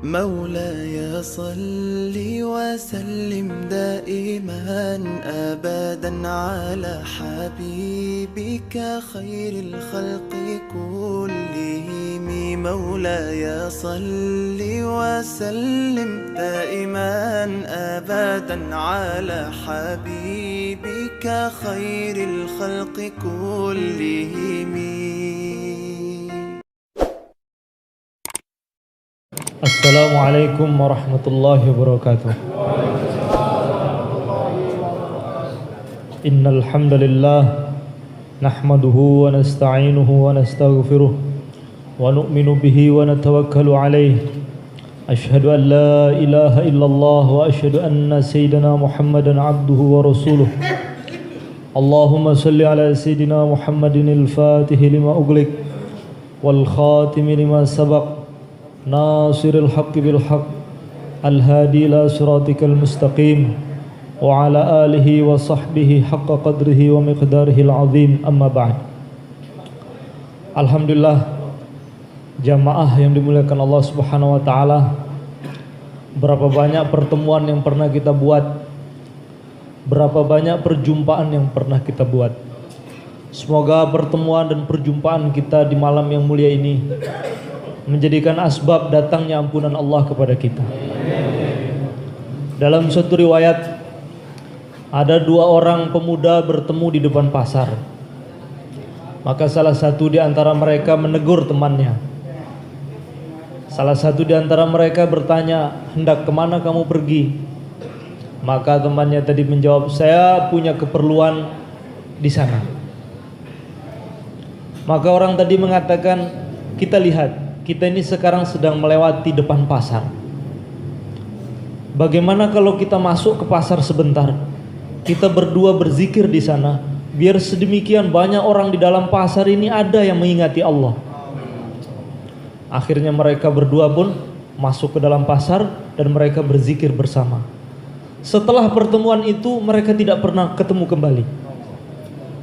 مولاي صل وسلم دائما أبدا على حبيبك خير الخلق كلهم. مولاي صل وسلم دائما أبدا على حبيبك خير الخلق كلهم. Assalamualaikum warahmatullahi wabarakatuh. Innal hamdalillah nahmaduhu wa nasta'inuhu wa nastaghfiruh wa nu'minu bihi wa natawakkalu alayhi. Ashhadu an la ilaha illallah wa ashhadu anna sayyidina Muhammadan abduhu wa rasuluh. Allahumma salli ala sayyidina Muhammadin al-Fatih lima ughliq wal khatimi lima sabaq ناصر الحق بالحق الهادي إلى صراطك المستقيم وعلى آله وصحبه حق قدره ومقداره العظيم أما بعد. Alhamdulillah, jamaah yang dimuliakan Allah Subhanahu wa taala, berapa banyak pertemuan yang pernah kita buat, berapa banyak perjumpaan yang pernah kita buat. Semoga pertemuan dan perjumpaan kita di malam yang mulia ini menjadikan asbab datangnya ampunan Allah kepada kita. Dalam suatu riwayat, ada dua orang pemuda bertemu di depan pasar. Maka salah satu di antara mereka menegur temannya. Salah satu di antara mereka bertanya, "Hendak kemana kamu pergi?" Maka temannya tadi menjawab, "Saya punya keperluan di sana." Maka orang tadi mengatakan, "Kita lihat, kita ini sekarang sedang melewati depan pasar. Bagaimana kalau kita masuk ke pasar sebentar? Kita berdua berzikir di sana, biar sedemikian banyak orang di dalam pasar ini ada yang mengingati Allah." Akhirnya mereka berdua pun masuk ke dalam pasar dan mereka berzikir bersama. Setelah pertemuan itu mereka tidak pernah ketemu kembali.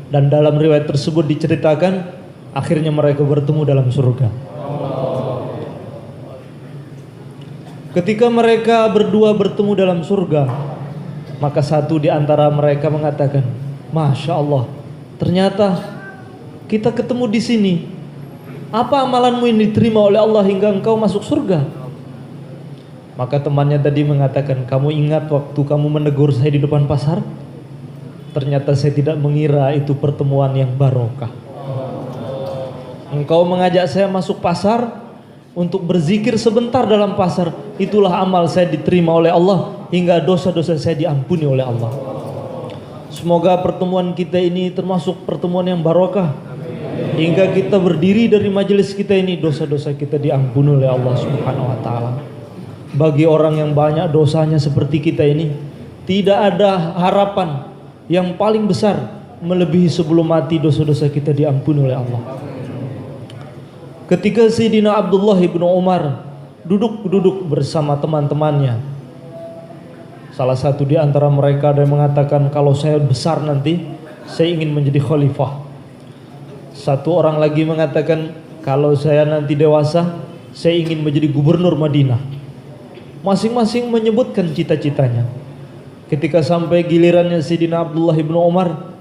Dan dalam riwayat tersebut diceritakan, akhirnya mereka bertemu dalam surga. Ketika mereka berdua bertemu dalam surga, maka satu di antara mereka mengatakan, "Masya Allah, ternyata kita ketemu di sini. Apa amalanmu yang diterima oleh Allah hingga engkau masuk surga?" Maka temannya tadi mengatakan, "Kamu ingat waktu kamu menegur saya di depan pasar? Ternyata saya tidak mengira itu pertemuan yang barokah. Engkau mengajak saya masuk pasar untuk berzikir sebentar dalam pasar, itulah amal saya diterima oleh Allah hingga dosa-dosa saya diampuni oleh Allah." Semoga pertemuan kita ini termasuk pertemuan yang barokah, hingga kita berdiri dari majelis kita ini dosa-dosa kita diampuni oleh Allah Subhanahu wa taala. Bagi orang yang banyak dosanya seperti kita ini, tidak ada harapan yang paling besar melebihi sebelum mati dosa-dosa kita diampuni oleh Allah. Ketika Sayyidina Abdullah ibnu Umar duduk bersama teman-temannya, salah satu di antara mereka ada yang mengatakan, "Kalau saya besar nanti, saya ingin menjadi khalifah." Satu orang lagi mengatakan, "Kalau saya nanti dewasa, saya ingin menjadi gubernur Madinah." Masing-masing menyebutkan cita-citanya. Ketika sampai gilirannya Sayyidina Abdullah ibnu Umar,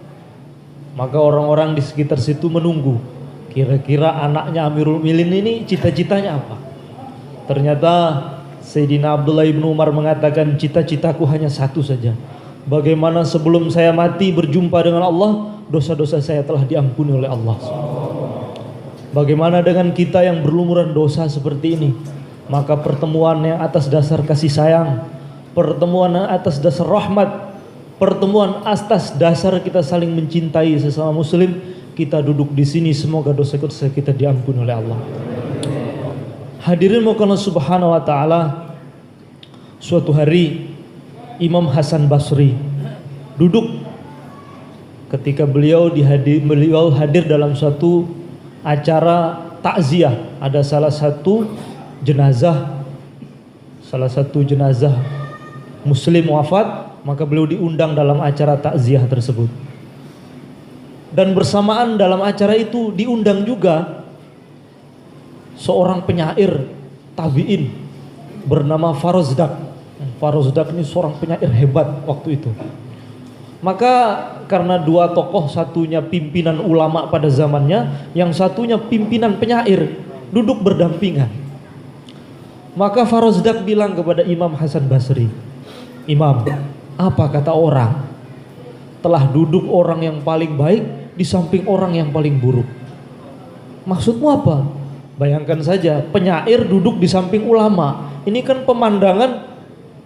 maka orang-orang di sekitar situ menunggu, kira-kira anaknya Amirul Mukminin ini cita-citanya apa. Ternyata Sayyidina Abdullah ibnu Umar mengatakan, "Cita-citaku hanya satu saja. Bagaimana sebelum saya mati berjumpa dengan Allah, dosa-dosa saya telah diampuni oleh Allah." Bagaimana dengan kita yang berlumuran dosa seperti ini? Maka pertemuan yang atas dasar kasih sayang, pertemuan yang atas dasar rahmat, pertemuan atas dasar kita saling mencintai sesama muslim, kita duduk di sini, semoga dosa-dosa kita diampuni oleh Allah. Hadirin Allah Subhanahu wa taala, suatu hari Imam Hasan Basri duduk ketika beliau hadir dalam suatu acara takziah. Ada salah satu jenazah muslim wafat, maka beliau diundang dalam acara takziah tersebut. Dan bersamaan dalam acara itu diundang juga seorang penyair tabi'in bernama Farozdak. Farozdak ini seorang penyair hebat waktu itu. Maka karena dua tokoh, satunya pimpinan ulama pada zamannya, yang satunya pimpinan penyair, duduk berdampingan. Maka Farozdak bilang kepada Imam Hasan Basri, "Imam, apa kata orang? Telah duduk orang yang paling baik di samping orang yang paling buruk." Maksudmu apa? Bayangkan saja, penyair duduk di samping ulama. Ini kan pemandangan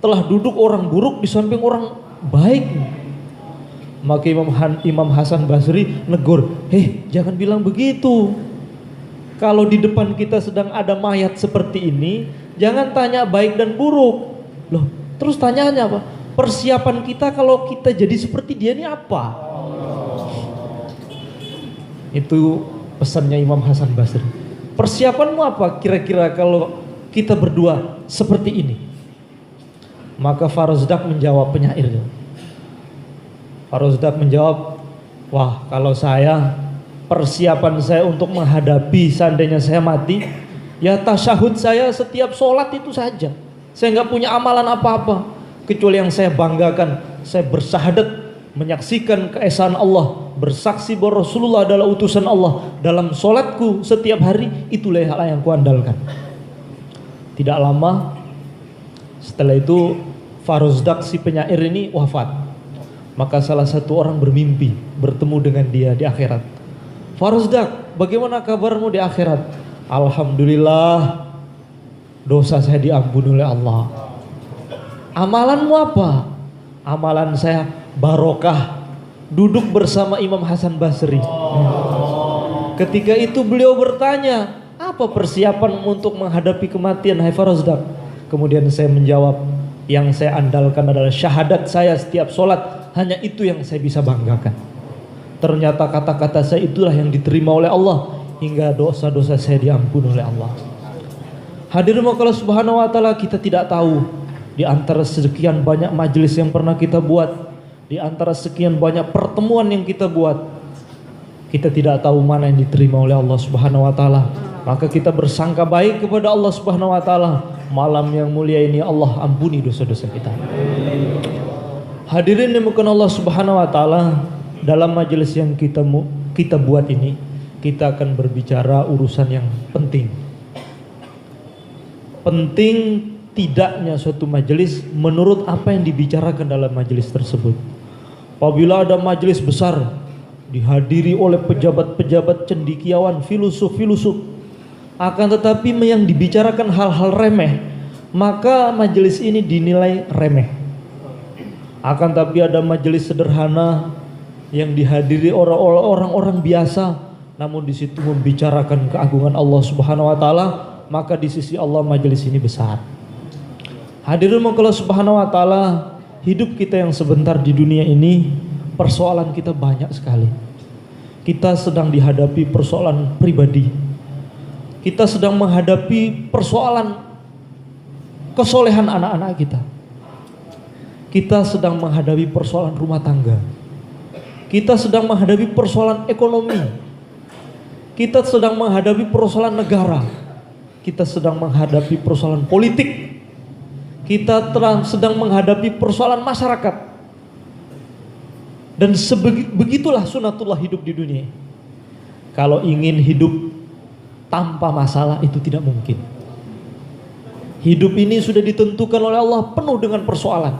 telah duduk orang buruk di samping orang baik. Maka Imam Hasan Basri negur, jangan bilang begitu. Kalau di depan kita sedang ada mayat seperti ini, jangan tanya baik dan buruk. Loh, terus tanyanya apa? Persiapan kita kalau kita jadi seperti dia ini apa? Itu pesannya Imam Hasan Basri. Persiapanmu apa kira-kira kalau kita berdua seperti ini? Maka Farozdak menjawab, penyair. Farozdak menjawab, wah, kalau saya, persiapan saya untuk menghadapi seandainya saya mati, ya tasyahud saya setiap sholat itu saja. Saya nggak punya amalan apa-apa kecuali yang saya banggakan, saya bersyahadat menyaksikan keesaan Allah, bersaksi bahwa Rasulullah adalah utusan Allah dalam sholatku setiap hari, itulah hal yang kuandalkan. Tidak lama setelah itu Farozdak si penyair ini wafat. Maka salah satu orang bermimpi bertemu dengan dia di akhirat. "Farozdak, bagaimana kabarmu di akhirat?" "Alhamdulillah, dosa saya diampuni oleh Allah." "Amalanmu apa?" "Amalan saya barokah duduk bersama Imam Hasan Basri." Ketika itu beliau bertanya, "Apa persiapan untuk menghadapi kematian, hai Farozdak?" Kemudian saya menjawab, "Yang saya andalkan adalah syahadat saya setiap sholat. Hanya itu yang saya bisa banggakan." Ternyata kata-kata saya itulah yang diterima oleh Allah, hingga dosa-dosa saya diampuni oleh Allah. Hadirin Allah Subhanahu wa taala, kita tidak tahu di antara sekian banyak majelis yang pernah kita buat, di antara sekian banyak pertemuan yang kita buat, kita tidak tahu mana yang diterima oleh Allah Subhanahu wa taala. Maka kita bersangka baik kepada Allah Subhanahu wa taala. Malam yang mulia ini Allah ampuni dosa-dosa kita. Hadirin dimuliakan Allah Subhanahu wa taala, dalam majelis yang kita buat ini, kita akan berbicara urusan yang penting. Penting tidaknya suatu majelis menurut apa yang dibicarakan dalam majelis tersebut. Apabila ada majelis besar dihadiri oleh pejabat-pejabat cendekiawan, filosof-filosof, akan tetapi yang dibicarakan hal-hal remeh, maka majelis ini dinilai remeh. Akan tapi ada majelis sederhana yang dihadiri orang-orang biasa, namun di situ membicarakan keagungan Allah Subhanahu wa taala, maka di sisi Allah majelis ini besar. Hadirin Allah Subhanahu wa taala, hidup kita yang sebentar di dunia ini, persoalan kita banyak sekali. Kita sedang dihadapi persoalan pribadi. Kita sedang menghadapi persoalan kesolehan anak-anak kita. Kita sedang menghadapi persoalan rumah tangga. Kita sedang menghadapi persoalan ekonomi. Kita sedang menghadapi persoalan negara. Kita sedang menghadapi persoalan politik. Kita sedang menghadapi persoalan masyarakat. Dan begitulah sunatullah hidup di dunia. Kalau ingin hidup tanpa masalah itu tidak mungkin. Hidup ini sudah ditentukan oleh Allah penuh dengan persoalan.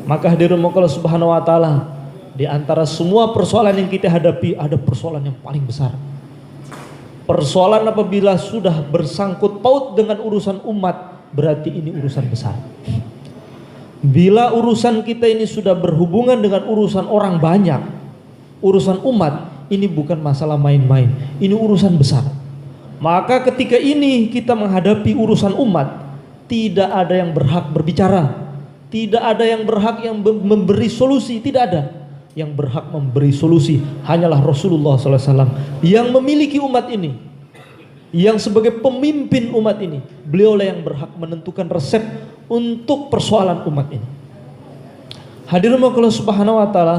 Maka hadirin Allah Subhanahu wa taala, di antara semua persoalan yang kita hadapi ada persoalan yang paling besar. Persoalan apabila sudah bersangkut paut dengan urusan umat, berarti ini urusan besar. Bila urusan kita ini sudah berhubungan dengan urusan orang banyak, urusan umat, ini bukan masalah main-main, ini urusan besar. Maka ketika ini kita menghadapi urusan umat, tidak ada yang berhak berbicara, tidak ada yang berhak yang memberi solusi, tidak ada. Yang berhak memberi solusi hanyalah Rasulullah SAW yang memiliki umat ini, yang sebagai pemimpin umat ini, beliaulah yang berhak menentukan resep untuk persoalan umat ini. Hadirin Allah Subhanahu wa taala,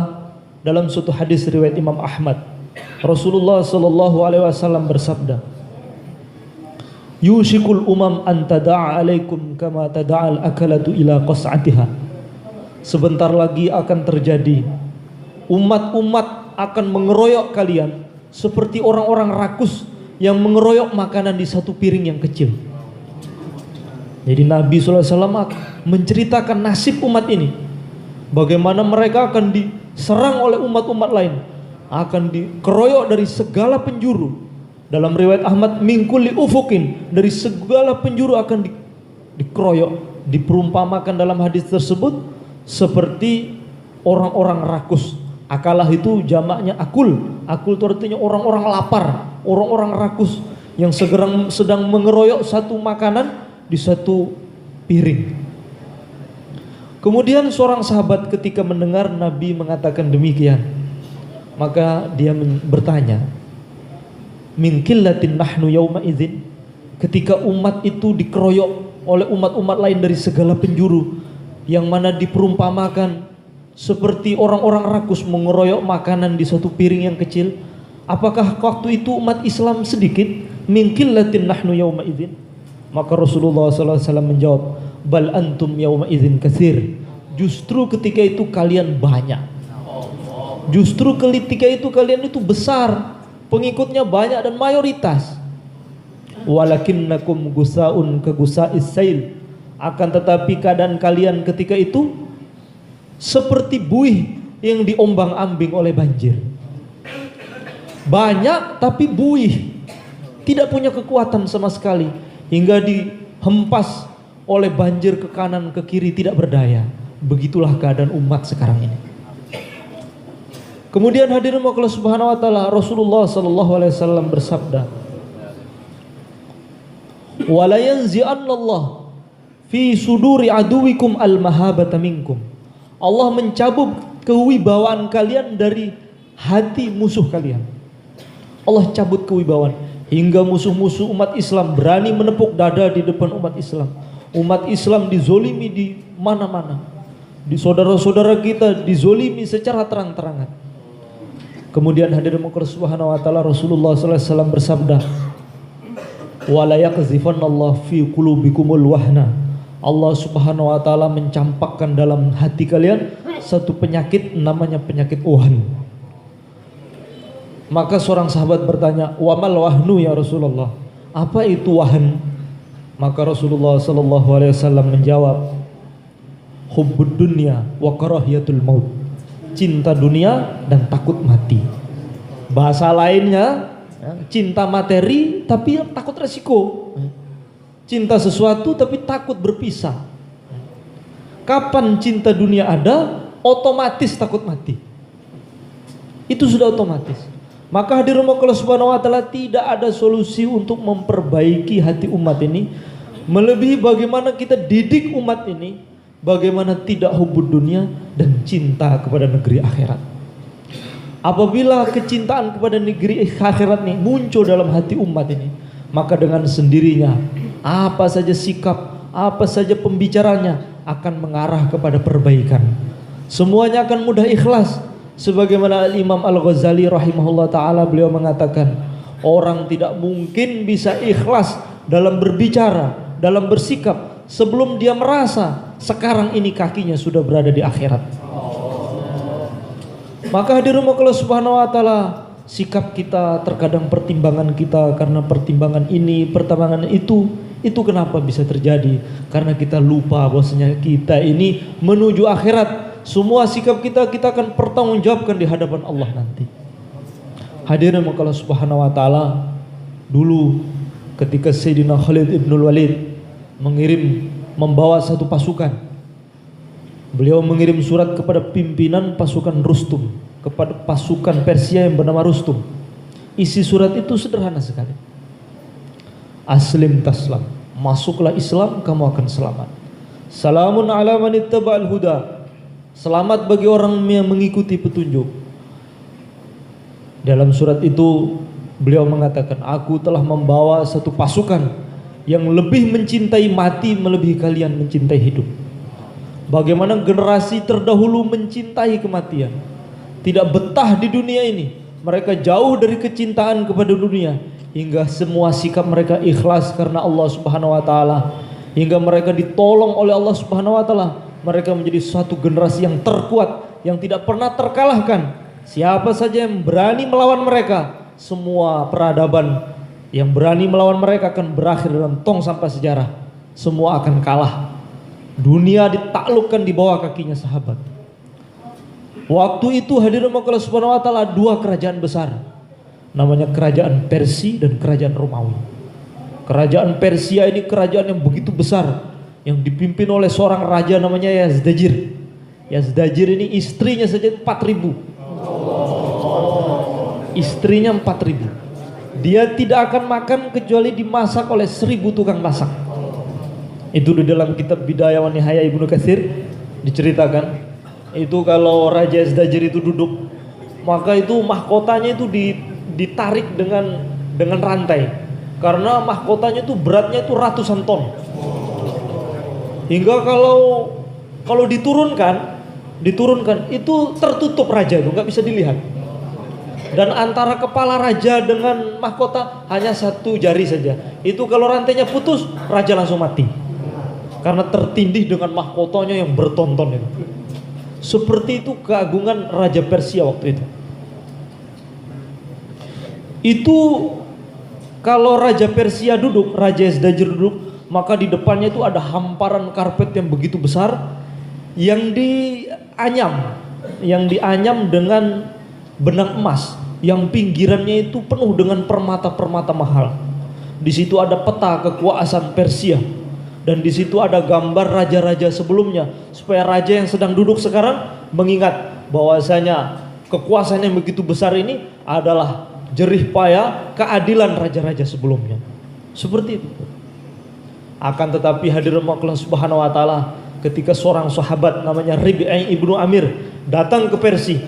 dalam suatu hadis riwayat Imam Ahmad, Rasulullah SAW bersabda, yushikul umam an tada'a alaikum kama tada'al akalatu ila qas'atiha. Sebentar lagi akan terjadi umat-umat akan mengeroyok kalian seperti orang-orang rakus yang mengeroyok makanan di satu piring yang kecil. Jadi Nabi SAW menceritakan nasib umat ini, bagaimana mereka akan diserang oleh umat-umat lain, akan dikeroyok dari segala penjuru. Dalam riwayat Ahmad, min kulli ufukin, dari segala penjuru akan dikeroyok. Diperumpamakan dalam hadis tersebut seperti orang-orang rakus. Akalah itu jamaknya akul. Akul itu artinya orang-orang lapar, orang-orang rakus yang sedang mengeroyok satu makanan di satu piring. Kemudian seorang sahabat ketika mendengar Nabi mengatakan demikian, maka dia bertanya, min qillatin nahnu yauma idzin, ketika umat itu dikeroyok oleh umat-umat lain dari segala penjuru, yang mana diperumpamakan seperti orang-orang rakus mengeroyok makanan di satu piring yang kecil, apakah waktu itu umat Islam sedikit? Min qillatin nahnu yauma idzin. Maka Rasulullah SAW menjawab, bal antum yauma idzin katsir. Justru ketika itu kalian banyak. Justru ketika itu kalian itu besar, pengikutnya banyak dan mayoritas. Walakinnakum gusaun ka gusa'is sail. Akan tetapi keadaan kalian ketika itu seperti buih yang diombang-ambing oleh banjir. Banyak tapi buih, tidak punya kekuatan sama sekali, hingga dihempas oleh banjir ke kanan ke kiri, tidak berdaya. Begitulah keadaan umat sekarang ini. Kemudian hadirin Allah Subhanahu wa taala, Rasulullah sallallahu alaihi wasallam bersabda, "Wala yanzi'annallahu fi suduri aduwikum al-mahabata minkum." Allah mencabut kewibawaan kalian dari hati musuh kalian. Allah cabut kewibawaan hingga musuh-musuh umat Islam berani menepuk dada di depan umat Islam. Umat Islam dizolimi di mana-mana. Di saudara-saudara kita dizolimi secara terang-terangan. Kemudian hadirin Allah Subhanahu wa taala, Rasulullah sallallahu alaihi wasallam bersabda, "Wala yaqzifanallahu fi qulubikumul wahna." Allah Subhanahu wa taala mencampakkan dalam hati kalian satu penyakit, namanya penyakit wahan. Maka seorang sahabat bertanya, "Wa mal wahnu ya Rasulullah?" Apa itu wahan? Maka Rasulullah sallallahu alaihi wasallam menjawab, "Hubbud dunya wa karahiyatul maut." Cinta dunia dan takut mati. Bahasa lainnya, cinta materi tapi takut resiko. Cinta sesuatu tapi takut berpisah. Kapan cinta dunia ada, otomatis takut mati. Itu sudah otomatis. Maka hadirin Allah Subhanahu wa taala, tidak ada solusi untuk memperbaiki hati umat ini melebihi bagaimana kita didik umat ini bagaimana tidak hubud dunia dan cinta kepada negeri akhirat. Apabila kecintaan kepada negeri akhirat ini muncul dalam hati umat ini, maka dengan sendirinya apa saja sikap, apa saja pembicaranya akan mengarah kepada perbaikan. Semuanya akan mudah ikhlas. Sebagaimana Imam Al-Ghazali rahimahullah ta'ala, beliau mengatakan, orang tidak mungkin bisa ikhlas dalam berbicara, dalam bersikap sebelum dia merasa sekarang ini kakinya sudah berada di akhirat. Maka hadirin Allah Subhanahu wa taala, sikap kita terkadang pertimbangan kita karena pertimbangan ini, pertimbangan itu kenapa bisa terjadi? Karena kita lupa bahwasanya kita ini menuju akhirat. Semua sikap kita akan pertanggungjawabkan di hadapan Allah nanti. Hadirin Allah Subhanahu wa taala, dulu ketika Sayyidina Khalid ibn Walid membawa satu pasukan, beliau mengirim surat kepada pimpinan pasukan Rustum, kepada pasukan Persia yang bernama Rustum. Isi surat itu sederhana sekali. Aslim taslam, masuklah Islam kamu akan selamat. Salamun ala man ittaba'al huda, selamat bagi orang yang mengikuti petunjuk. Dalam surat itu beliau mengatakan, aku telah membawa satu pasukan yang lebih mencintai mati melebihi kalian mencintai hidup. Bagaimana generasi terdahulu mencintai kematian, tidak betah di dunia ini, mereka jauh dari kecintaan kepada dunia, hingga semua sikap mereka ikhlas karena Allah Subhanahu wa taala, hingga mereka ditolong oleh Allah Subhanahu wa taala. Mereka menjadi suatu generasi yang terkuat, yang tidak pernah terkalahkan. Siapa saja yang berani melawan mereka, semua peradaban yang berani melawan mereka akan berakhir dalam tong sampah sejarah. Semua akan kalah. Dunia ditaklukkan di bawah kakinya sahabat. Waktu itu hadirin Allah Subhanahu wa taala, dua kerajaan besar. Namanya kerajaan Persia dan kerajaan Romawi. Kerajaan Persia ini kerajaan yang begitu besar, yang dipimpin oleh seorang raja namanya Yazdajir. Yazdajir ini istrinya saja 4.000. Istrinya 4.000. Dia tidak akan makan kecuali dimasak oleh 1.000 tukang masak. Itu di dalam kitab Bidayah wa Nihayah Ibnu Katsir diceritakan. Itu kalau Raja Yazdajir itu duduk, maka itu mahkotanya itu ditarik dengan rantai, karena mahkotanya itu beratnya itu ratusan ton. Hingga kalau diturunkan itu tertutup raja, itu nggak bisa dilihat. Dan antara kepala raja dengan mahkota hanya 1 jari saja. Itu kalau rantainya putus, raja langsung mati karena tertindih dengan mahkotanya yang bertonton itu. Seperti itu keagungan Raja Persia waktu itu. Itu kalau Raja Persia duduk, Raja Yazdajir duduk, maka di depannya itu ada hamparan karpet yang begitu besar yang dianyam dengan benang emas, yang pinggirannya itu penuh dengan permata-permata mahal. Di situ ada peta kekuasaan Persia. Dan di situ ada gambar raja-raja sebelumnya, supaya raja yang sedang duduk sekarang mengingat bahwasanya kekuasaan yang begitu besar ini adalah jerih payah keadilan raja-raja sebelumnya. Seperti itu. Akan tetapi hadirin Allah Subhanahu wa taala, ketika seorang sahabat namanya Rib'i ibnu Amir datang ke Persia,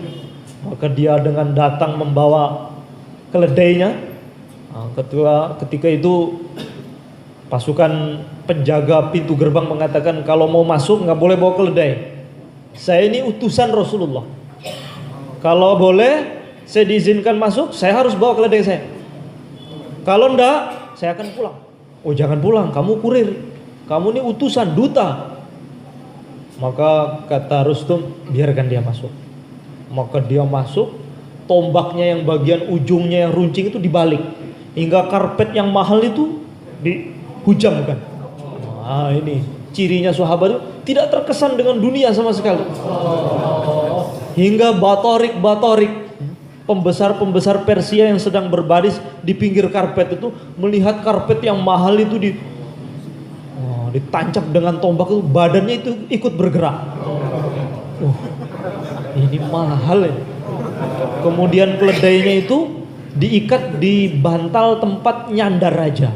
maka dia dengan datang membawa keledainya. Ketika itu pasukan penjaga pintu gerbang mengatakan kalau mau masuk nggak boleh bawa keledai. Saya ini utusan Rasulullah. Kalau boleh saya diizinkan masuk, saya harus bawa keledai saya. Kalau enggak, saya akan pulang. Oh jangan pulang, kamu kurir. Kamu ini utusan, duta. Maka kata Rustum, biarkan dia masuk. Maka dia masuk, tombaknya yang bagian ujungnya yang runcing itu dibalik. Hingga karpet yang mahal itu dihujamkan. Nah ini cirinya sahabat itu tidak terkesan dengan dunia sama sekali. Hingga batorik pembesar Persia yang sedang berbaris di pinggir karpet itu melihat karpet yang mahal itu ditancap dengan tombak itu, badannya itu ikut bergerak. Ini mahal ya. Kemudian keledainya itu diikat di bantal tempat nyandar raja.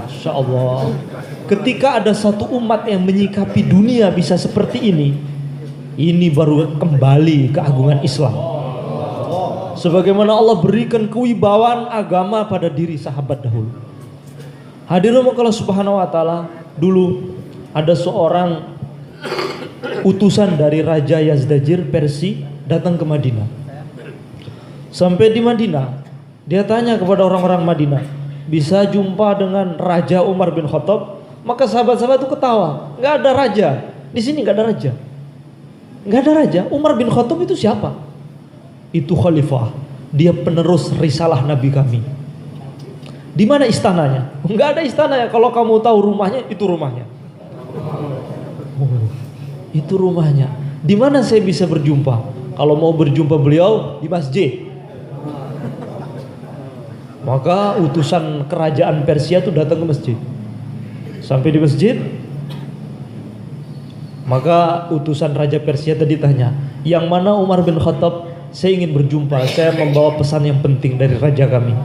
Masya Allah. Ketika ada satu umat yang menyikapi dunia bisa seperti ini baru kembali keagungan Islam. Sebagaimana Allah berikan kewibawaan agama pada diri sahabat dahulu. Hadirin Allah Subhanahu wa taala, dulu ada seorang utusan dari Raja Yazdajir Persia datang ke Madinah. Sampai di Madinah, dia tanya kepada orang-orang Madinah, bisa jumpa dengan Raja Umar bin Khattab? Maka sahabat-sahabat itu ketawa, nggak ada raja di sini, nggak ada raja, nggak ada raja. Umar bin Khattab itu siapa? Itu khalifah, dia penerus risalah Nabi kami. Di mana istananya? Nggak ada istananya. Kalau kamu tahu rumahnya, itu rumahnya. Itu rumahnya. Di mana saya bisa berjumpa? Kalau mau berjumpa beliau di masjid. Maka utusan kerajaan Persia itu datang ke masjid. Sampai di masjid, maka utusan Raja Persia tadi tanya, yang mana Umar bin Khattab? Saya ingin berjumpa, saya membawa pesan yang penting dari raja kami.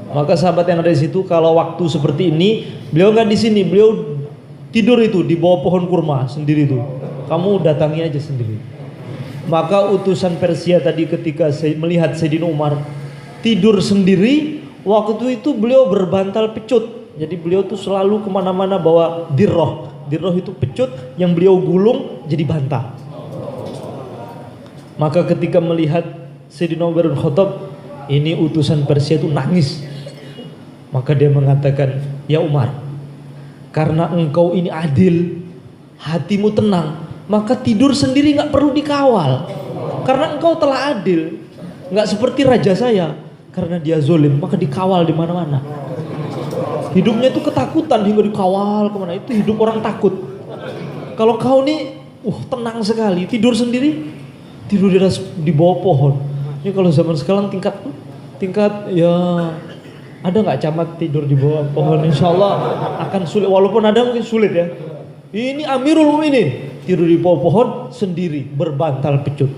Maka sahabat yang ada di situ, kalau waktu seperti ini, beliau nggak di sini, beliau tidur itu di bawah pohon kurma sendiri itu. Kamu datangi aja sendiri. Maka utusan Persia tadi ketika melihat Sayyidina Umar tidur sendiri, waktu itu beliau berbantal pecut. Jadi beliau tuh selalu kemana-mana bawa dirroh. Dirroh itu pecut yang beliau gulung jadi bantal. Maka ketika melihat Sayyidina Umar bin Khattab Ini utusan Persia itu nangis. Maka dia mengatakan, ya Umar, karena engkau ini adil, hatimu tenang, maka tidur sendiri nggak perlu dikawal. Karena engkau telah adil, nggak seperti raja saya. Karena dia zolim, maka dikawal di mana-mana. Hidupnya itu ketakutan hingga dikawal kemana. Itu hidup orang takut. Kalau kau nih, tenang sekali, tidur sendiri, tidur di bawah pohon. Ini kalau zaman sekarang tingkat ya ada nggak camat tidur di bawah pohon? Insya Allah akan sulit. Walaupun ada mungkin sulit ya. Ini Amirul Mukminin tidur di bawah pohon sendiri berbantal pecut.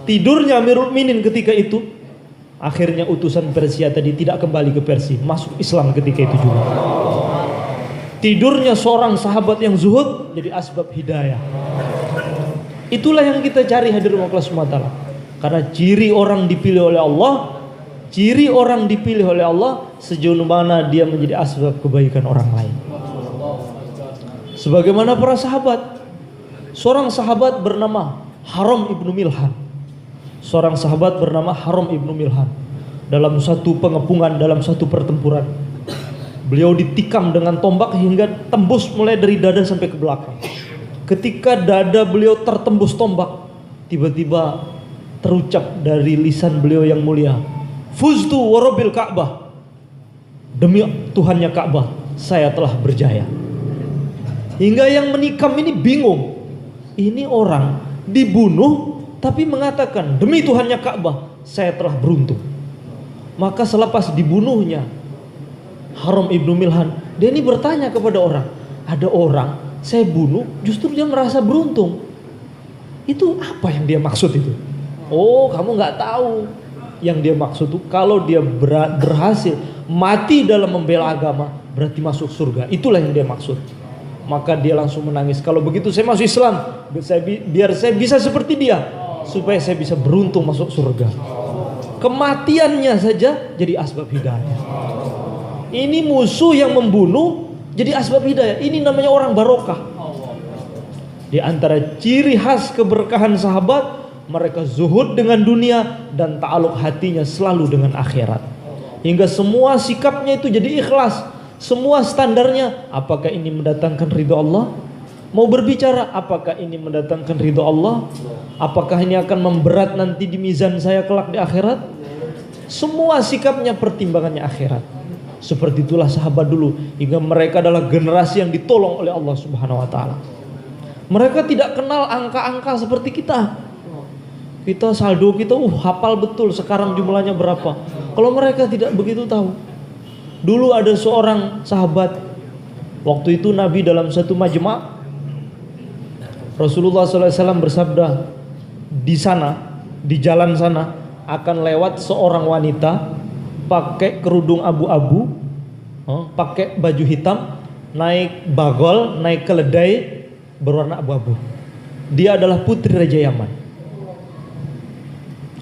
Tidurnya Amirul Mukminin ketika itu, akhirnya utusan Persia tadi tidak kembali ke Persia, masuk Islam ketika itu juga. Tidurnya seorang sahabat yang zuhud jadi asbab hidayah. Itulah yang kita cari hadirin Allah SWT. Karena ciri orang dipilih oleh Allah, ciri orang dipilih oleh Allah sejauh mana dia menjadi asbab kebaikan orang lain. Sebagaimana para sahabat, seorang sahabat bernama Haram ibnu Milhan. Seorang sahabat bernama Haram ibnu Milhan. Dalam satu pengepungan, dalam satu pertempuran, beliau ditikam dengan tombak hingga tembus mulai dari dada sampai ke belakang. Ketika dada beliau tertembus tombak, tiba-tiba terucap dari lisan beliau yang mulia, Fuztu warabil Ka'bah, demi Tuhannya Ka'bah, saya telah berjaya. Hingga yang menikam ini bingung. Ini orang dibunuh tapi mengatakan demi Tuhannya Ka'bah, saya telah beruntung. Maka selepas dibunuhnya Haram ibnu Milhan, dia ini bertanya kepada orang, ada orang saya bunuh justru dia merasa beruntung. Itu apa yang dia maksud itu? Oh, kamu nggak tahu. Yang dia maksud itu kalau dia berhasil mati dalam membela agama berarti masuk surga. Itulah yang dia maksud. Maka dia langsung menangis. Kalau begitu saya masuk Islam, biar saya bisa seperti dia, supaya saya bisa beruntung masuk surga. Kematiannya saja jadi asbab hidayah. Ini musuh yang membunuh jadi asbab hidayah. Ini namanya orang barokah. Di antara ciri khas keberkahan sahabat, mereka zuhud dengan dunia dan ta'aluk hatinya selalu dengan akhirat. Hingga semua sikapnya itu jadi ikhlas. Semua standarnya, apakah ini mendatangkan ridho Allah? Mau berbicara, apakah ini mendatangkan ridho Allah? Apakah ini akan memberat nanti di mizan saya kelak di akhirat? Semua sikapnya pertimbangannya akhirat. Seperti itulah sahabat dulu, hingga mereka adalah generasi yang ditolong oleh Allah Subhanahu wa taala. Mereka tidak kenal angka-angka seperti kita. Kita saldo kita hafal betul sekarang jumlahnya berapa. Kalau mereka tidak begitu tahu. Dulu ada seorang sahabat, waktu itu Nabi dalam satu majma', Rasulullah SAW bersabda, di sana, di jalan sana akan lewat seorang wanita pakai kerudung abu-abu, pakai baju hitam, naik bagol, naik keledai berwarna abu-abu. Dia adalah putri Raja Yaman.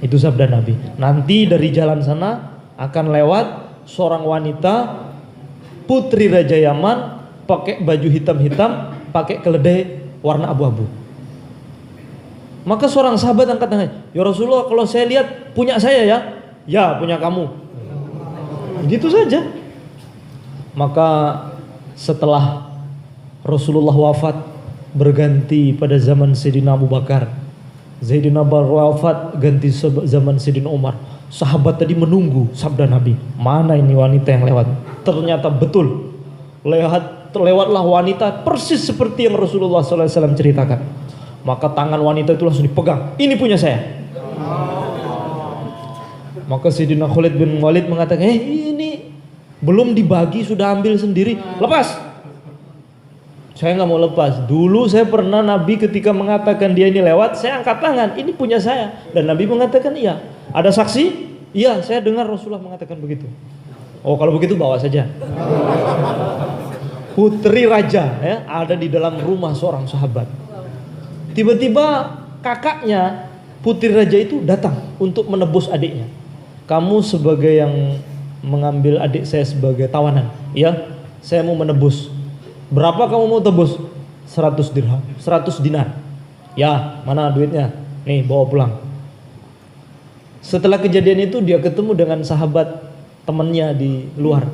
Itu sabda Nabi. Nanti dari jalan sana akan lewat seorang wanita putri Raja Yaman pakai baju hitam-hitam, pakai keledai warna abu-abu. Maka seorang sahabat angkat tangan, ya Rasulullah, kalau saya lihat punya saya ya? Ya, punya kamu. Gitu saja. Maka setelah Rasulullah wafat, berganti pada zaman Sayyidina Abu Bakar. Sayyidina Abu Bakar wafat, ganti zaman Sayyidina Umar. Sahabat tadi menunggu sabda Nabi, mana ini wanita yang lewat? Ternyata betul, lewatlah wanita persis seperti yang Rasulullah SAW ceritakan. Maka tangan wanita itu langsung dipegang, ini punya saya. Maka Sayyidina Khalid bin Walid mengatakan, ini belum dibagi sudah ambil sendiri, lepas. Saya nggak mau lepas. Dulu saya pernah Nabi ketika mengatakan dia ini lewat, saya angkat tangan, ini punya saya. Dan Nabi mengatakan iya. Ada saksi? Iya, saya dengar Rasulullah mengatakan begitu. Oh, kalau begitu bawa saja. Putri raja ya, ada di dalam rumah seorang sahabat. Tiba-tiba kakaknya putri raja itu datang untuk menebus adiknya. Kamu sebagai yang mengambil adik saya sebagai tawanan, ya, saya mau menebus. Berapa kamu mau tebus? 100 dirham, 100 dinar. Ya, mana duitnya? Nih, bawa pulang. Setelah kejadian itu dia ketemu dengan sahabat temannya di luar.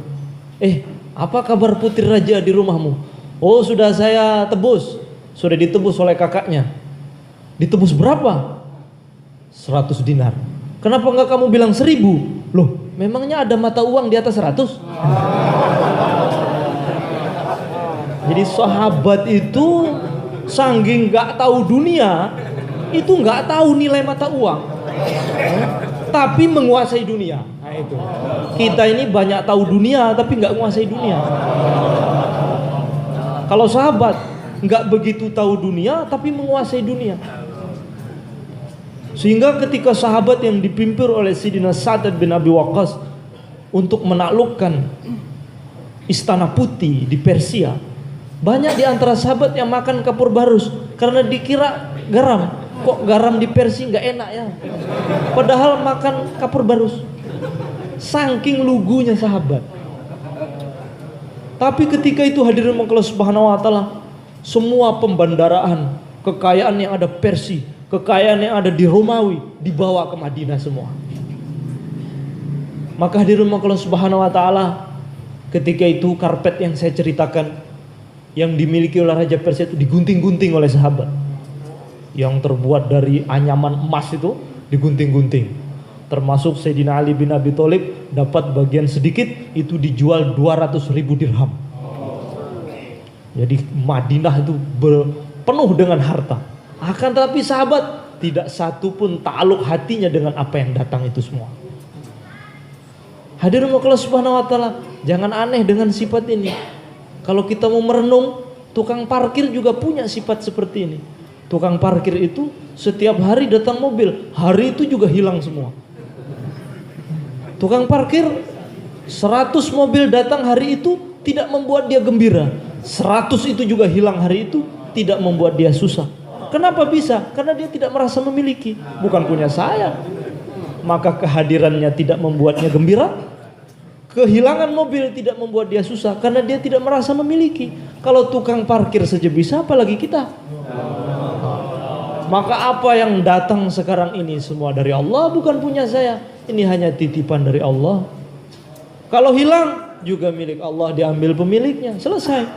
Apa kabar putri raja di rumahmu? Oh, sudah saya tebus. Sudah ditebus oleh kakaknya. Ditebus berapa? 100 dinar. Kenapa enggak kamu bilang 1000? Loh, memangnya ada mata uang di atas 100? Jadi sahabat itu saking nggak tahu dunia, itu nggak tahu nilai mata uang, tapi menguasai dunia. Nah itu. Kita ini banyak tahu dunia tapi nggak menguasai dunia. Kalau sahabat nggak begitu tahu dunia tapi menguasai dunia. Sehingga ketika sahabat yang dipimpin oleh Sayyidina Sa'ad bin Abi Waqqas untuk menaklukkan istana putih di Persia, banyak di antara sahabat yang makan kapur barus karena dikira garam. Kok garam di Persia nggak enak ya? Padahal makan kapur barus. Saking lugunya sahabat. Tapi ketika itu hadirin Allah Subhanahu wa taala, semua pembandaraan, kekayaan yang ada Persia, kekayaan yang ada di Romawi dibawa ke Madinah semua. Maka hadirin Allah Subhanahu wa taala, ketika itu karpet yang saya ceritakan yang dimiliki oleh Raja Persia itu digunting-gunting oleh sahabat. Yang terbuat dari anyaman emas itu digunting-gunting. Termasuk Sayyidina Ali bin Abi Thalib dapat bagian sedikit, itu dijual 200.000 dirham. Jadi Madinah itu penuh dengan harta. Akan tetapi sahabat tidak satu pun takluk hatinya dengan apa yang datang itu semua. Hadirin Allah Subhanahu wa taala, jangan aneh dengan sifat ini. Kalau kita mau merenung, tukang parkir juga punya sifat seperti ini. Tukang parkir itu setiap hari datang mobil, hari itu juga hilang semua. Tukang parkir 100 mobil datang hari itu tidak membuat dia gembira. 100 itu juga hilang hari itu tidak membuat dia susah. Kenapa bisa? Karena dia tidak merasa memiliki. Bukan punya saya. Maka kehadirannya tidak membuatnya gembira. Kehilangan mobil tidak membuat dia susah karena dia tidak merasa memiliki. Kalau tukang parkir saja bisa, apalagi kita. Maka apa yang datang sekarang ini semua dari Allah, bukan punya saya. Ini hanya titipan dari Allah. Kalau hilang juga milik Allah, diambil pemiliknya, selesai.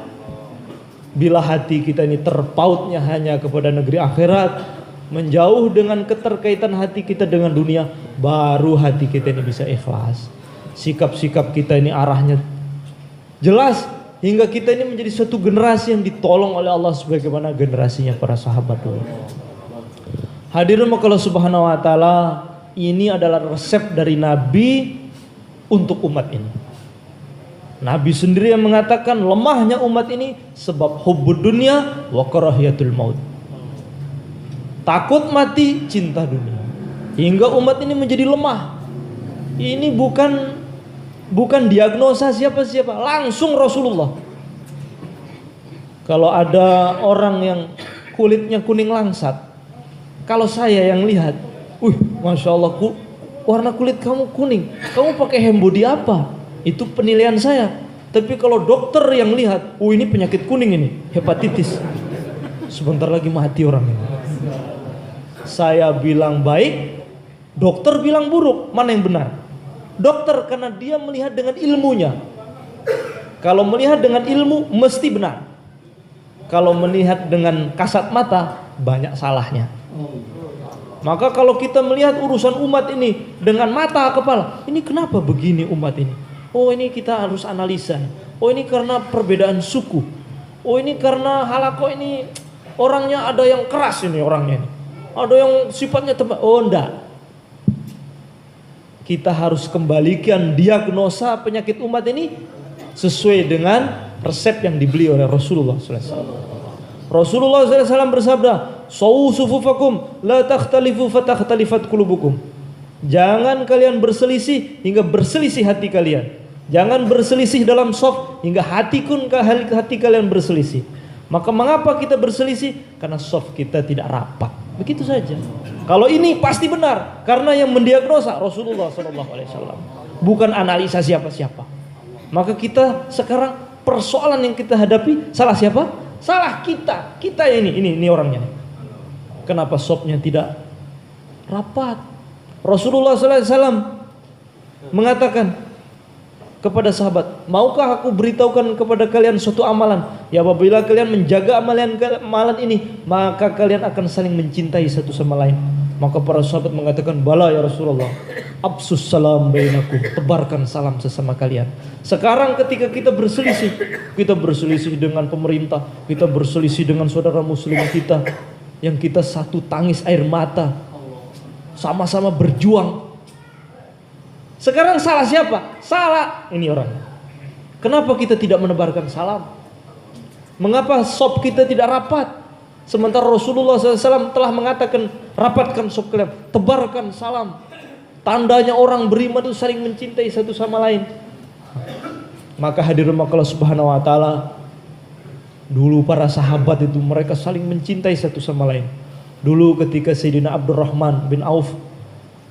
Bila hati kita ini terpautnya hanya kepada negeri akhirat, menjauh dengan keterkaitan hati kita dengan dunia, baru hati kita ini bisa ikhlas. Sikap-sikap kita ini arahnya jelas, hingga kita ini menjadi suatu generasi yang ditolong oleh Allah sebagaimana generasinya para sahabat dulu. Hadirin Allah Subhanahu wa taala, ini adalah resep dari Nabi untuk umat ini. Nabi sendiri yang mengatakan lemahnya umat ini sebab hubbud dunya wa karahiyatul maut. Takut mati, cinta dunia. Hingga umat ini menjadi lemah. Ini bukan diagnosa siapa-siapa, langsung Rasulullah. Kalau ada orang yang kulitnya kuning langsat, kalau saya yang lihat, Masya Allah, warna kulit kamu kuning, kamu pakai hembody apa? Itu penilaian saya. Tapi kalau dokter yang lihat, ini penyakit kuning ini, hepatitis, sebentar lagi mati orang ini. Saya bilang baik, dokter bilang buruk, mana yang benar? Dokter karena dia melihat dengan ilmunya. Kalau melihat dengan ilmu mesti benar. Kalau melihat dengan kasat mata banyak salahnya. Maka kalau kita melihat urusan umat ini dengan mata kepala, ini kenapa begini umat ini? Oh, ini kita harus analisa. Oh, ini karena perbedaan suku. Oh, ini karena halako ini orangnya ada yang keras ini orangnya ini. Ada yang sifatnya tebal. Oh, enggak. Kita harus kembalikan diagnosa penyakit umat ini sesuai dengan resep yang dibeli oleh Rasulullah SAW. Rasulullah SAW bersabda, "Sawu sufufakum la takhtalifu fatakhthalifat qulubukum." Jangan kalian berselisih hingga berselisih hati kalian. Jangan berselisih dalam shaf hingga hati kalian berselisih. Maka mengapa kita berselisih? Karena shaf kita tidak rapat. Begitu saja. Kalau ini pasti benar, karena yang mendiagnosa Rasulullah SAW, bukan analisa siapa-siapa. Maka kita sekarang persoalan yang kita hadapi salah siapa? Salah kita. Kita ini orangnya. Kenapa shafnya tidak rapat? Rasulullah SAW mengatakan kepada sahabat, maukah aku beritahukan kepada kalian suatu amalan? Ya, apabila kalian menjaga amalan ini, maka kalian akan saling mencintai satu sama lain. Maka para sahabat mengatakan, bala ya Rasulullah. Absus salam bainakum, tebarkan salam sesama kalian. Sekarang ketika kita berselisih dengan pemerintah, kita berselisih dengan saudara muslim kita, yang kita satu tangis air mata, sama-sama berjuang. Sekarang salah siapa? Salah ini orang. Kenapa kita tidak menebarkan salam? Mengapa sop kita tidak rapat? Sementara Rasulullah SAW telah mengatakan, rapatkan sop kalian, tebarkan salam. Tandanya orang beriman itu saling mencintai satu sama lain. Maka hadirin Allah Subhanahu wa taala, dulu para sahabat itu mereka saling mencintai satu sama lain. Dulu ketika Sayyidina Abdurrahman bin Auf,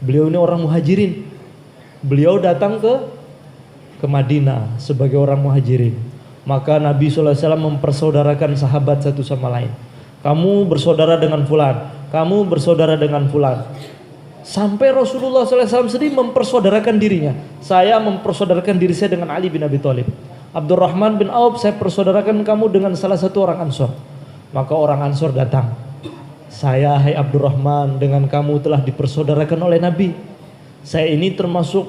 beliau ini orang muhajirin. Beliau datang ke Madinah sebagai orang muhajirin. Maka Nabi SAW mempersaudarakan sahabat satu sama lain. Kamu bersaudara dengan fulan, kamu bersaudara dengan fulan. Sampai Rasulullah SAW sendiri mempersaudarakan dirinya. Saya mempersaudarakan diri saya dengan Ali bin Abi Thalib. Abdurrahman bin Auf, saya persaudarakan kamu dengan salah satu orang Ansor. Maka orang Ansor datang. Saya, hai Abdurrahman, dengan kamu telah dipersaudarakan oleh Nabi. Saya ini termasuk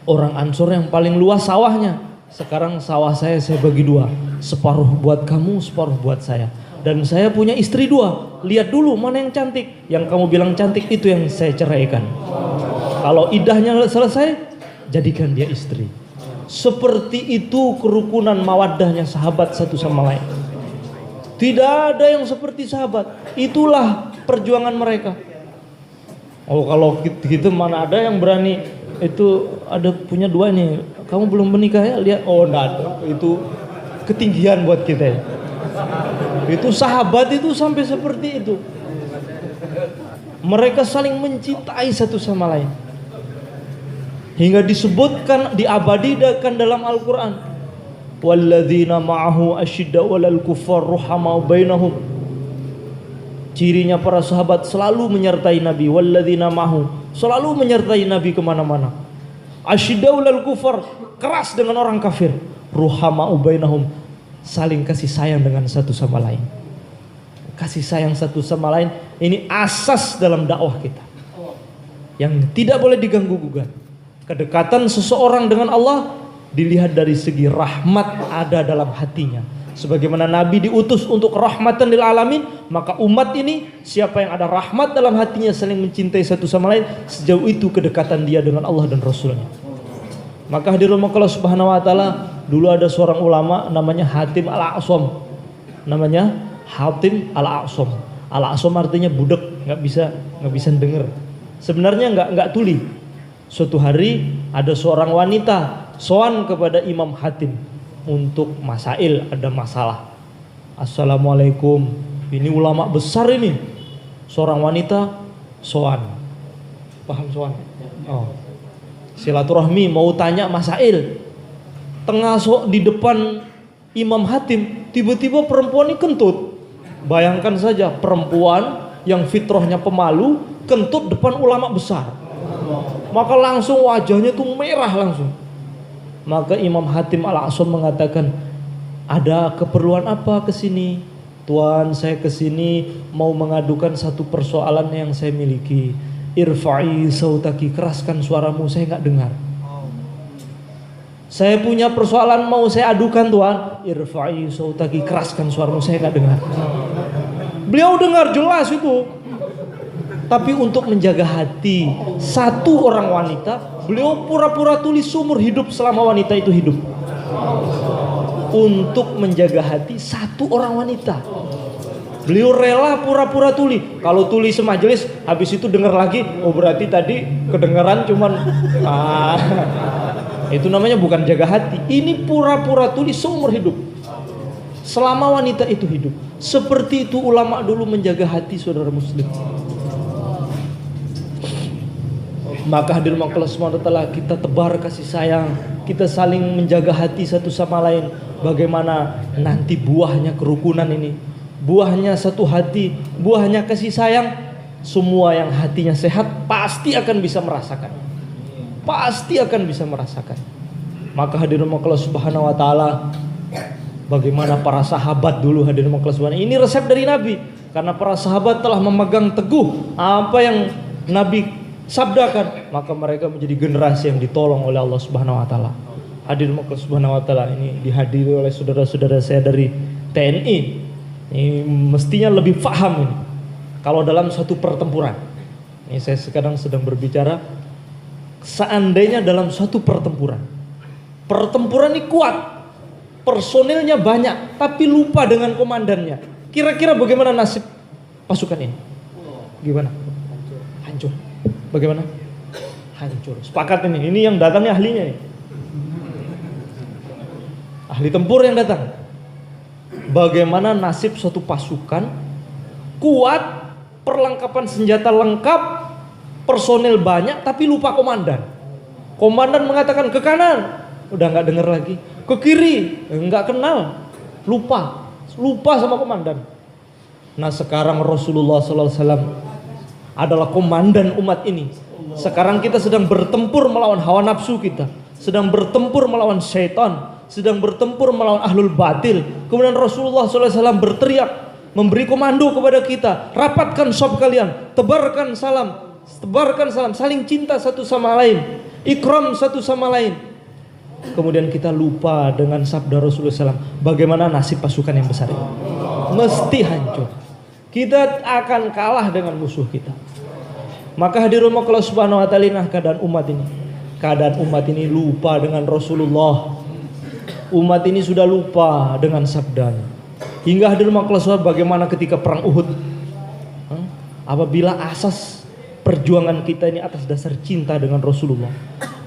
orang Ansor yang paling luas sawahnya. Sekarang sawah saya bagi dua, separuh buat kamu, separuh buat saya. Dan saya punya istri dua. Lihat dulu mana yang cantik. Yang kamu bilang cantik itu yang saya ceraikan. Kalau idahnya selesai, jadikan dia istri. Seperti itu kerukunan mawaddahnya sahabat satu sama lain. Tidak ada yang seperti sahabat. Itulah perjuangan mereka. Oh, kalau gitu mana ada yang berani. Itu ada punya dua nih, kamu belum menikah ya, lihat. Oh enggak ada, itu ketinggian buat kita ya. Itu sahabat itu sampai seperti itu. Mereka saling mencintai satu sama lain. Hingga disebutkan, diabadikan dalam Al-Quran, walladzina ma'ahu asyidda'u 'alal kuffar ruhamau bainahum. Cirinya para sahabat selalu menyertai Nabi. Walladzina ma'ahu, selalu menyertai Nabi kemana-mana. Asyidda'u 'alal kufar, keras dengan orang kafir. Ruhamau bainahum, saling kasih sayang dengan satu sama lain. Kasih sayang satu sama lain, ini asas dalam dakwah kita, yang tidak boleh diganggu gugat. Kedekatan seseorang dengan Allah dilihat dari segi rahmat ada dalam hatinya. Sebagaimana Nabi diutus untuk rahmatan lil alamin, maka umat ini siapa yang ada rahmat dalam hatinya, saling mencintai satu sama lain, sejauh itu kedekatan dia dengan Allah dan Rasulnya. Maka hadirin Allah Subhanahu wa taala, dulu ada seorang ulama namanya Hatim Al-A'sam. Namanya Hatim Al-A'sam. Al-A'sam artinya budak, nggak bisa dengar. Sebenarnya nggak tuli. Suatu hari ada seorang wanita sowan kepada Imam Hatim untuk masail, ada masalah. Assalamualaikum, ini ulama besar ini. Seorang wanita sowan. Paham sowan? Oh. Silaturahmi mau tanya masail. Tengah di depan Imam Hatim, tiba-tiba perempuan ini kentut. Bayangkan saja, perempuan yang fitrahnya pemalu kentut depan ulama besar. Maka langsung wajahnya tuh merah langsung. Maka Imam Hatim Al-A'sam mengatakan, ada keperluan apa ke sini? Tuan, saya ke sini mau mengadukan satu persoalan yang saya miliki. Irfa'i sautaki, keraskan suaramu, saya nggak dengar. Saya punya persoalan mau saya adukan tuan. Irfa'i sautaki, keraskan suaramu, saya nggak dengar. Beliau dengar jelas itu. Tapi untuk menjaga hati satu orang wanita, beliau pura-pura tulis seumur hidup selama wanita itu hidup. Untuk menjaga hati satu orang wanita, beliau rela pura-pura tuli. Kalau tuli semajelis, habis itu dengar lagi, oh berarti tadi kedengaran cuman itu namanya bukan jaga hati. Ini pura-pura tuli seumur hidup selama wanita itu hidup. Seperti itu ulama dulu menjaga hati saudara muslim. Maka hadirin Allah SWT, kita tebar kasih sayang, kita saling menjaga hati satu sama lain. Bagaimana nanti buahnya kerukunan ini, buahnya satu hati, buahnya kasih sayang, Semua yang hatinya sehat pasti akan bisa merasakan. Pasti akan bisa merasakan. Maka hadirin Allah Subhanahu wa taala, bagaimana para sahabat dulu hadirin Allah Subhanahu. Ini resep dari Nabi, karena para sahabat telah memegang teguh apa yang Nabi sabdakan, maka mereka menjadi generasi yang ditolong oleh Allah Subhanahu wa taala. Hadirin Allah Subhanahu wa taala, ini dihadiri oleh saudara-saudara saya dari TNI. Ini mestinya lebih paham ini. Kalau dalam suatu pertempuran, ini saya sekarang sedang berbicara, seandainya dalam suatu pertempuran ini kuat, personilnya banyak, tapi lupa dengan komandannya, kira-kira bagaimana nasib pasukan ini? Gimana? Hancur. Bagaimana? Hancur. Sepakat ini yang datangnya ahlinya nih. Ahli tempur yang datang. Bagaimana nasib suatu pasukan kuat, perlengkapan senjata lengkap, personil banyak, tapi lupa komandan. Komandan mengatakan ke kanan, udah nggak dengar lagi. Ke kiri, nggak kenal, lupa sama komandan. Nah sekarang Rasulullah SAW adalah komandan umat ini. Sekarang kita sedang bertempur melawan hawa nafsu kita, sedang bertempur melawan syaitan, sedang bertempur melawan ahlul batil. Kemudian Rasulullah SAW berteriak, memberi komando kepada kita, rapatkan saf kalian, tebarkan salam, saling cinta satu sama lain, ikram satu sama lain. Kemudian kita lupa dengan sabda Rasulullah SAW. Bagaimana nasib pasukan yang besar ini? Mesti hancur. Kita akan kalah dengan musuh kita. Maka hadirin Allah Subhanahu wa taala, keadaan umat ini. Keadaan umat ini lupa dengan Rasulullah. Umat ini sudah lupa dengan sabdanya. Hingga hadirin Allah, bagaimana ketika perang Uhud, apabila asas perjuangan kita ini atas dasar cinta dengan Rasulullah,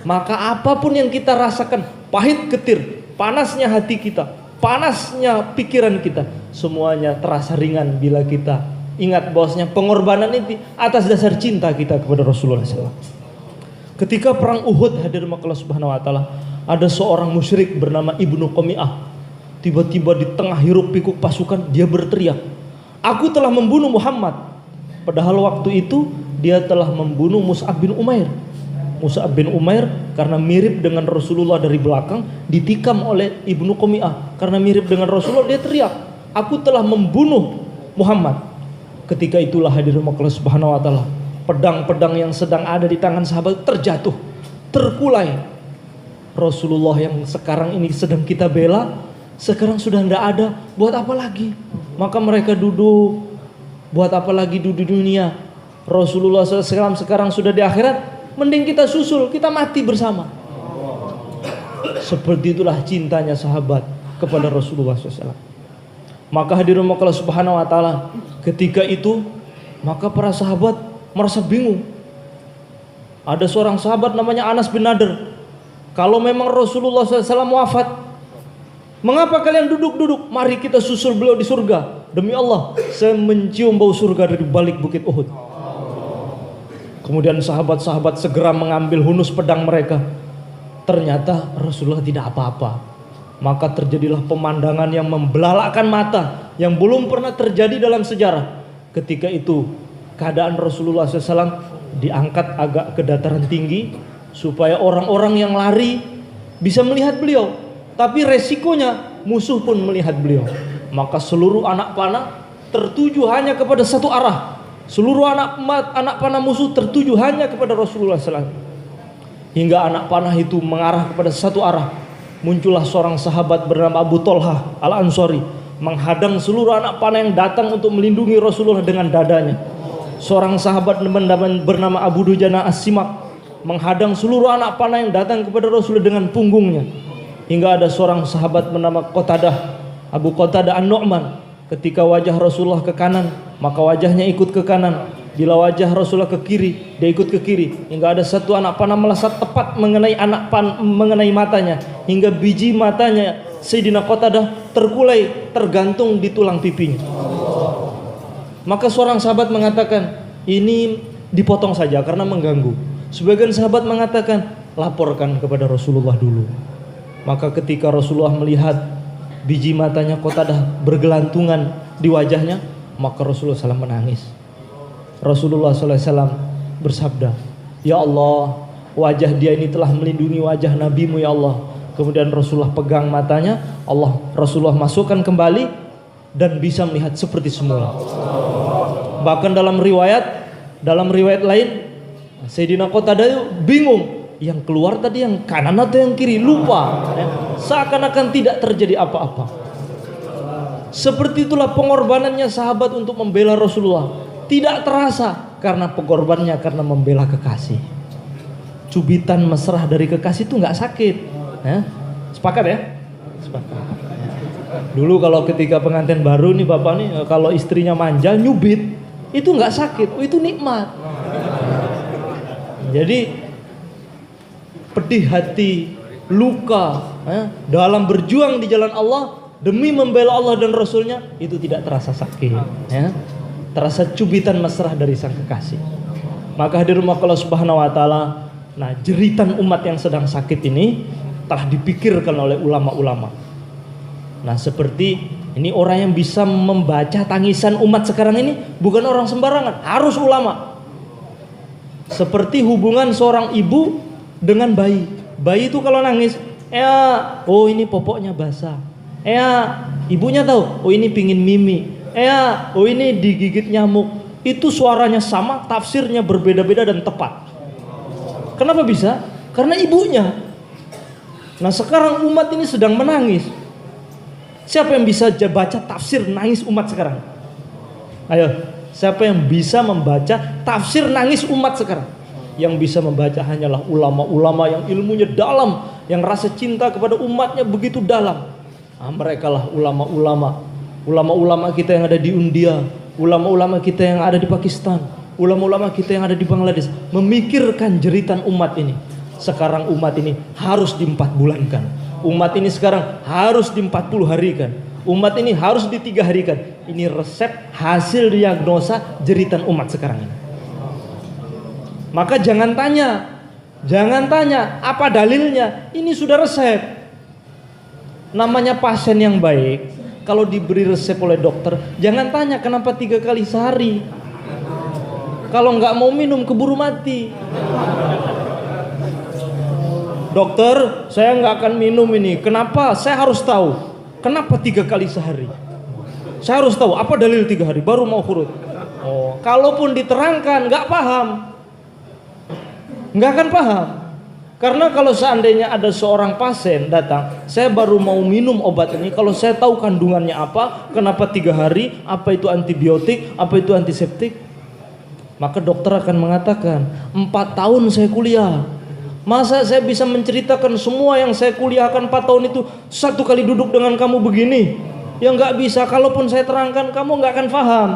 maka apapun yang kita rasakan, pahit getir, panasnya hati kita, panasnya pikiran kita, semuanya terasa ringan bila kita ingat bahwasanya pengorbanan itu atas dasar cinta kita kepada Rasulullah SAW. Ketika perang Uhud, hadirin Allah Subhanahu wa taala, ada seorang musyrik bernama Ibnu Qami'ah. Tiba-tiba di tengah hiruk pikuk pasukan dia berteriak, "Aku telah membunuh Muhammad." Padahal waktu itu dia telah membunuh Mus'ab bin Umair. Mus'ab bin Umair karena mirip dengan Rasulullah dari belakang ditikam oleh Ibnu Qami'ah. Karena mirip dengan Rasulullah dia teriak, "Aku telah membunuh Muhammad." Ketika itulah hadirin Allah Subhanahu wa taala, pedang-pedang yang sedang ada di tangan sahabat terjatuh, terkulai. Rasulullah yang sekarang ini sedang kita bela, sekarang sudah tidak ada, buat apa lagi? Maka mereka duduk, buat apa lagi duduk di dunia? Rasulullah SAW sekarang sudah di akhirat, mending kita susul, kita mati bersama. Seperti itulah cintanya sahabat kepada Rasulullah SAW. Maka hadirin Allah Subhanahu wa taala, ketika itu maka para sahabat merasa bingung. Ada seorang sahabat namanya Anas bin Nadir. Kalau memang Rasulullah SAW wafat, mengapa kalian duduk-duduk? Mari kita susul beliau di surga. Demi Allah, saya mencium bau surga dari balik bukit Uhud. Kemudian sahabat-sahabat segera mengambil hunus pedang mereka. Ternyata Rasulullah tidak apa-apa. Maka terjadilah pemandangan yang membelalakkan mata, yang belum pernah terjadi dalam sejarah. Ketika itu keadaan Rasulullah SAW diangkat agak ke dataran tinggi, supaya orang-orang yang lari bisa melihat beliau. Tapi resikonya musuh pun melihat beliau. Maka seluruh anak panah tertuju hanya kepada satu arah. Seluruh anak panah musuh tertuju hanya kepada Rasulullah SAW. Hingga anak panah itu mengarah kepada satu arah. Muncullah seorang sahabat bernama Abu Tolhah Al-Ansari, menghadang seluruh anak panah yang datang untuk melindungi Rasulullah dengan dadanya. Seorang sahabat bernama Abu Dujana As-Simak menghadang seluruh anak panah yang datang kepada Rasulullah dengan punggungnya. Hingga ada seorang sahabat bernama Abu Qatadah An-Nu'man. Ketika wajah Rasulullah ke kanan, maka wajahnya ikut ke kanan. Bila wajah Rasulullah ke kiri, dia ikut ke kiri. Hingga ada satu anak panah melesat tepat mengenai matanya, hingga biji matanya Sayyidina Qatadah terkulai, tergantung di tulang pipinya. Maka seorang sahabat mengatakan, ini dipotong saja karena mengganggu. Sebagian sahabat mengatakan, laporkan kepada Rasulullah dulu. Maka ketika Rasulullah melihat biji matanya Qatadah bergelantungan di wajahnya, maka Rasulullah SAW menangis. Rasulullah SAW bersabda, "Ya Allah, wajah dia ini telah melindungi wajah Nabimu ya Allah." Kemudian Rasulullah pegang matanya, Rasulullah masukkan kembali dan bisa melihat seperti semula. Bahkan dalam riwayat lain, Sayyidina Qatadah bingung, yang keluar tadi yang kanan atau yang kiri, lupa, ya. Seakan-akan tidak terjadi apa-apa. Seperti itulah pengorbanannya sahabat untuk membela Rasulullah. Tidak terasa karena pengorbanannya karena membela kekasih. Cubitan mesra dari kekasih itu nggak sakit, ya. Sepakat ya? Sepakat. Dulu kalau ketika pengantin baru nih bapak nih, kalau istrinya manja nyubit, itu nggak sakit, itu nikmat. Jadi pedih hati, luka, ya, dalam berjuang di jalan Allah demi membela Allah dan Rasulnya, itu tidak terasa sakit, ya. Terasa cubitan mesra dari sang kekasih. Maka hadirin Allah Subhanahu wa taala, nah jeritan umat yang sedang sakit ini telah dipikirkan oleh ulama-ulama. Nah seperti ini, orang yang bisa membaca tangisan umat sekarang ini bukan orang sembarangan, harus ulama. Seperti hubungan seorang ibu dengan bayi. Bayi itu kalau nangis, oh ini popoknya basah. Ibunya tahu, oh ini pingin mimi. Oh ini digigit nyamuk. Itu suaranya sama, tafsirnya berbeda-beda dan tepat. Kenapa bisa? Karena ibunya. Nah sekarang umat ini sedang menangis. Siapa yang bisa baca tafsir nangis umat sekarang? Ayo, siapa yang bisa membaca tafsir nangis umat sekarang? Yang bisa membaca hanyalah ulama-ulama yang ilmunya dalam, yang rasa cinta kepada umatnya begitu dalam. Mereka lah ulama-ulama kita yang ada di India, ulama-ulama kita yang ada di Pakistan, ulama-ulama kita yang ada di Bangladesh, memikirkan jeritan umat ini. Sekarang umat ini harus di 4 bulankan. Umat ini sekarang harus di 40 harikan. Umat ini harus di 3 harikan. Ini resep hasil diagnosa jeritan umat sekarang ini. Maka jangan tanya apa dalilnya. Ini sudah resep. Namanya pasien yang baik, kalau diberi resep oleh dokter, jangan tanya kenapa 3 kali sehari. Kalau nggak mau minum keburu mati. Dokter, saya nggak akan minum ini. Kenapa? Saya harus tahu. Kenapa 3 kali sehari? Saya harus tahu. Apa dalil 3 hari? Baru mau urut. Oh, kalaupun diterangkan nggak paham, nggak akan paham. Karena kalau seandainya ada seorang pasien datang, saya baru mau minum obat ini, kalau saya tahu kandungannya apa, kenapa 3 hari, apa itu antibiotik, apa itu antiseptik, maka dokter akan mengatakan, 4 tahun saya kuliah, masa saya bisa menceritakan semua yang saya kuliahkan 4 tahun itu, 1 kali duduk dengan kamu begini? Ya nggak bisa. Kalaupun saya terangkan, kamu nggak akan paham.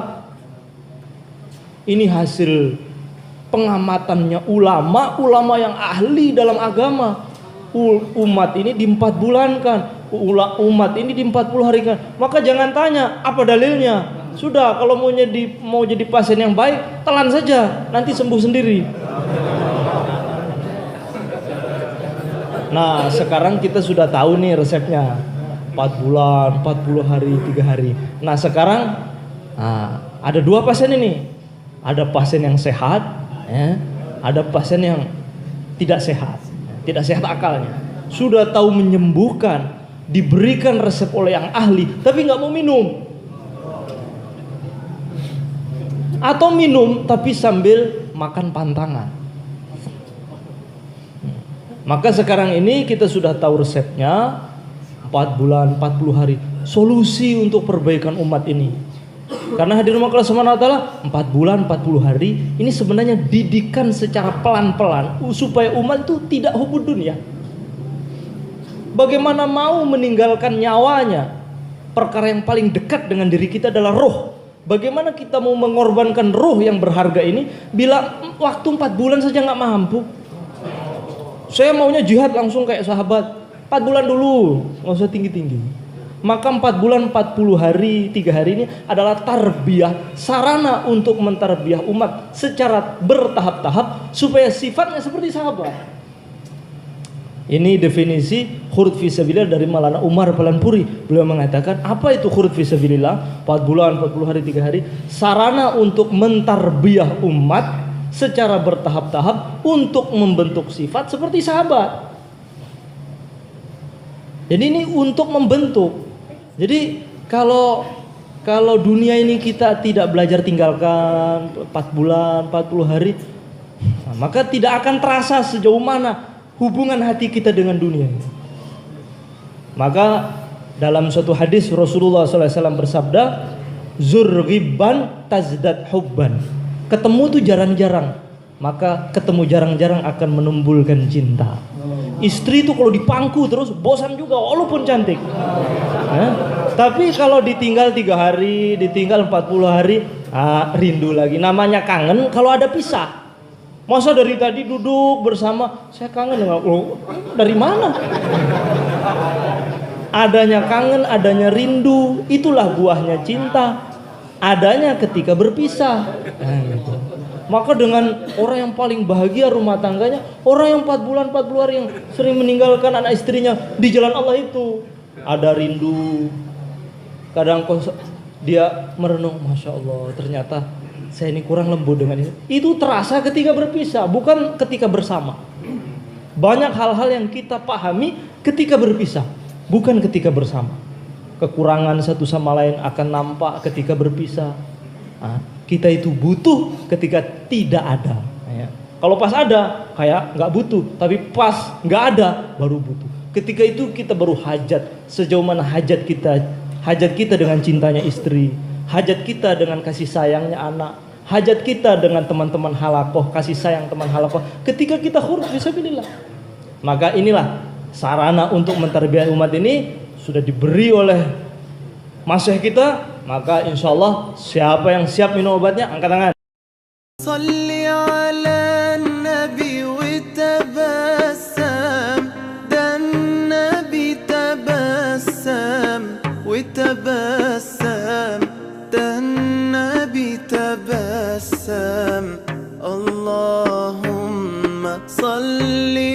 Ini hasil pengamatannya ulama yang ahli dalam agama. Umat ini di 4 bulankan, umat ini di 40 hari kan. Maka jangan tanya apa dalilnya. Sudah, kalau mau jadi pasien yang baik, telan saja, nanti sembuh sendiri. Nah sekarang kita sudah tahu nih resepnya, 4 bulan, 40 hari, 3 hari. Nah sekarang ada 2 pasien ini. Ada pasien yang sehat, ya, ada pasien yang tidak sehat akalnya. Sudah tahu menyembuhkan, diberikan resep oleh yang ahli, tapi nggak mau minum. Atau minum tapi sambil makan pantangan. Maka sekarang ini kita sudah tahu resepnya, 4 bulan, 40 hari, solusi untuk perbaikan umat ini. Karena hadirin Allah Subhanahu wa taala, 4 bulan 40 hari ini sebenarnya didikan secara pelan-pelan supaya umat itu tidak hubud dunia. Bagaimana mau meninggalkan nyawanya? Perkara yang paling dekat dengan diri kita adalah roh. Bagaimana kita mau mengorbankan roh yang berharga ini bila waktu 4 bulan saja nggak mampu? Saya maunya jihad langsung kayak sahabat, 4 bulan dulu, nggak usah tinggi-tinggi. Maka 4 bulan 40 hari 3 hari ini adalah tarbiyah, sarana untuk mentarbiyah umat secara bertahap-tahap supaya sifatnya seperti sahabat. Ini definisi khurud fisabilillah dari Maulana Umar Palanpuri. Beliau mengatakan, apa itu khurud fisabilillah? 4 bulan, 40 hari, 3 hari. Sarana untuk mentarbiyah umat secara bertahap-tahap untuk membentuk sifat seperti sahabat. Jadi ini untuk membentuk. Jadi kalau dunia ini kita tidak belajar tinggalkan 4 bulan, 40 hari, maka tidak akan terasa sejauh mana hubungan hati kita dengan dunia. Maka dalam suatu hadis Rasulullah SAW bersabda, zurghiban tazdad hubban. Ketemu tuh jarang-jarang, maka ketemu jarang-jarang akan menumbuhkan cinta. Istri itu kalau dipangku terus bosan juga walaupun cantik. Tapi kalau ditinggal 3 hari, ditinggal 40 hari, rindu lagi. Namanya kangen kalau ada pisah. Masa dari tadi duduk bersama, saya kangen dengan dari mana? Adanya kangen, adanya rindu, itulah buahnya cinta. Adanya ketika berpisah. Gitu. Maka dengan orang yang paling bahagia rumah tangganya, orang yang 4 bulan 40 hari yang sering meninggalkan anak istrinya di jalan Allah itu, ada rindu. Kadang dia merenung, Masya Allah, ternyata saya ini kurang lembut dengan ini. Itu terasa ketika berpisah, bukan ketika bersama. Banyak hal-hal yang kita pahami ketika berpisah, bukan ketika bersama. Kekurangan satu sama lain akan nampak ketika berpisah. Kita itu butuh ketika tidak ada. Kalau pas ada, kayak nggak butuh. Tapi pas nggak ada, baru butuh. Ketika itu kita baru hajat. Sejauh mana hajat kita dengan cintanya istri, hajat kita dengan kasih sayangnya anak, hajat kita dengan teman-teman halakoh, kasih sayang teman halakoh. Ketika kita khurud fisabilillah, maka inilah sarana untuk mentarbiyah umat ini sudah diberi oleh masyayikh kita. Maka insya Allah siapa yang siap minum obatnya angkat tangan. Salli ala nabi wa tabassam, dan nabi tabassam wa tabassam, dan nabi tabassam. Allahumma salli